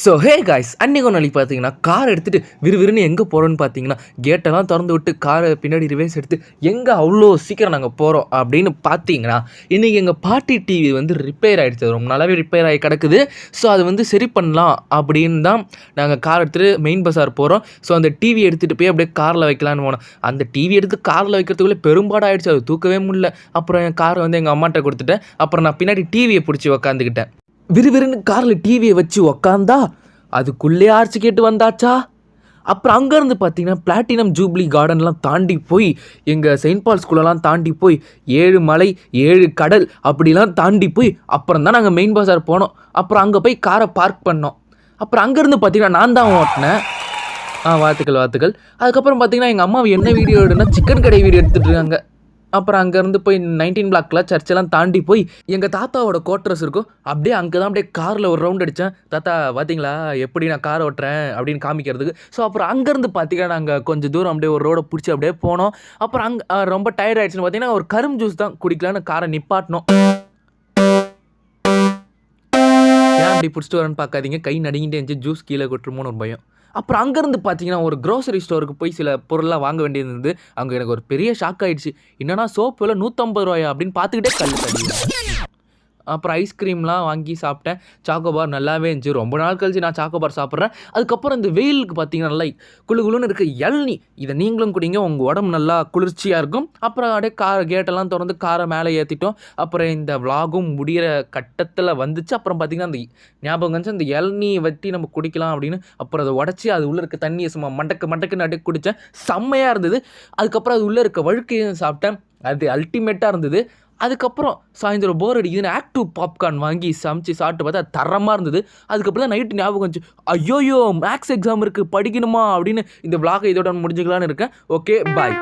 So hey guys, அன்றைக்கி ஒரு நாளைக்கு பார்த்தீங்கன்னா கார் எடுத்துகிட்டு விறுவிறுன்னு எங்கே போகிறோன்னு பார்த்தீங்கன்னா கேட்டெல்லாம் திறந்து விட்டு காரை பின்னாடி ரிவேஸ் எடுத்து எங்கே அவ்வளோ சீக்கிரம் நாங்கள் போகிறோம் அப்படின்னு பார்த்தீங்கன்னா இன்றைக்கி எங்கள் பாட்டி டிவி வந்து ரிப்பேர் ஆகிடுச்சு. ரொம்ப நல்லாவே ரிப்பேர் ஆகி கிடக்குது. ஸோ அது வந்து சரி பண்ணலாம் அப்படின்னு தான் நாங்கள் கார் எடுத்துகிட்டு மெயின் பஸார் போகிறோம். ஸோ அந்த டிவி எடுத்துகிட்டு போய் அப்படியே காரில் வைக்கலான்னு போனோம். அந்த டிவி எடுத்து காரில் வைக்கிறதுக்குள்ளே பெரும்பாடாகிடுச்சு. அது தூக்கவே முடியல. அப்புறம் என் காரை வந்து எங்கள் அம்மாட்ட கொடுத்துட்டேன். அப்புறம் நான் பின்னாடி டிவியை பிடிச்சி உக்காந்துக்கிட்டேன். விறுவிறுன்னு காரில் டிவியை வச்சு உக்காந்தா அதுக்குள்ளே ஆர்ச்சி கேட்டு வந்தாச்சா. அப்புறம் அங்கேருந்து பார்த்தீங்கன்னா பிளாட்டினம் ஜூப்ளி கார்டன்லாம் தாண்டி போய் எங்கள் செயின்ட் பால் ஸ்கூலெல்லாம் தாண்டி போய் 7 மலை 7 கடல் அப்படிலாம் தாண்டி போய் அப்புறம் தான் நாங்கள் மெயின் பஸார் போனோம். அப்புறம் அங்கே போய் காரை பார்க் பண்ணோம். அப்புறம் அங்கேருந்து பார்த்தீங்கன்னா நான் தான் ஓட்டினேன். வாழ்த்துக்கள். அதுக்கப்புறம் பார்த்தீங்கன்னா எங்கள் அம்மா என்ன வீடியோ எடுனா சிக்கன் கடை வீடியோ எடுத்துகிட்டு இருக்காங்க. அப்புறம் அங்கேருந்து போய் 19 பிளாக்ல சர்ச்செல்லாம் தாண்டி போய் எங்கள் தாத்தாவோட கோட்ரஸ் இருக்கும். அப்படியே அங்கே தான் அப்படியே காரில் ஒரு ரவுண்ட் அடித்தேன். தாத்தா பார்த்தீங்களா எப்படி நான் கார் ஓட்டுறேன் அப்படின்னு காமிக்கிறதுக்கு. ஸோ அப்புறம் அங்கேருந்து பார்த்தீங்கன்னா நாங்கள் கொஞ்சம் தூரம் அப்படியே ஒரு ரோடை பிடிச்சி அப்படியே போனோம். அப்புறம் அங்கே ரொம்ப டயர்ட் ஆகிடுச்சுன்னு பார்த்தீங்கன்னா ஒரு கரும் ஜூஸ் தான் குடிக்கலான்னு காரை நிப்பாட்டினோம். ஏன் அப்படி பிடிச்சிட்டு வரேன்னு பார்க்காதீங்க, கை நடுங்கிட்டே இருந்துச்சு, ஜூஸ் கீழே கொட்டுருமோன்னு ஒரு பயம். அப்புறம் அங்கேருந்து பார்த்தீங்கன்னா ஒரு க்ரோசரி ஸ்டோருக்கு போய் சில பொருள்லாம் வாங்க வேண்டியது இருந்தது. அங்கே எனக்கு ஒரு பெரிய ஷாக் ஆகிடுச்சு. என்னன்னா சோப்பு விலை 150 ரூபாயா அப்படின்னு பார்த்துக்கிட்டே கல் தடி. அப்புறம் ஐஸ்கிரீம்லாம் வாங்கி சாப்பிட்டேன். சாக்கோபார் நல்லாவே இருந்துச்சு. ரொம்ப நாள் கழிச்சு நான் சாக்கோபார் சாப்பிட்றேன். அதுக்கப்புறம் இந்த வெயிலுக்கு பார்த்தீங்கன்னா நல்லா குளுன்னு இருக்க இளநீ, இதை நீங்களும் குடிங்க, உங்கள் உடம்பு நல்லா குளிர்ச்சியாக இருக்கும். அப்புறம் அப்படியே கேட்டெல்லாம் திறந்து காரை மேலே ஏற்றிட்டோம். அப்புறம் இந்த விலாகும் முடிகிற கட்டத்தில் வந்துச்சு. அப்புறம் பார்த்திங்கன்னா அந்த ஞாபகம் வந்துச்சு, அந்த இளநீயை வட்டி நம்ம குடிக்கலாம் அப்படின்னு. அப்புறம் அதை உடச்சி அது உள்ளே இருக்க தண்ணியை சும்மா மண்டக்குன்னு அப்படியே குடித்தேன். செம்மையாக இருந்தது. அதுக்கப்புறம் அது உள்ளே இருக்க வழுக்கையும் சாப்பிட்டேன். அது அல்டிமேட்டாக இருந்தது. அதுக்கப்புறம் சாயந்தரம் போர் அடிக்குதுன்னு ஆக்டிவ் பாப்கார்ன் வாங்கி சமைச்சு சாப்பிட்டு பார்த்தா தரமாக இருந்தது. அதுக்கப்புறம் தான் நைட்டு ஞாபகம் வந்துச்சு, ஐயோயோ மேக்ஸ் எக்ஸாம் இருக்குது படிக்கணுமா அப்படின்னு இந்த விலாகை இதோட முடிஞ்சுக்கலான்னு இருக்கேன். Okay bye.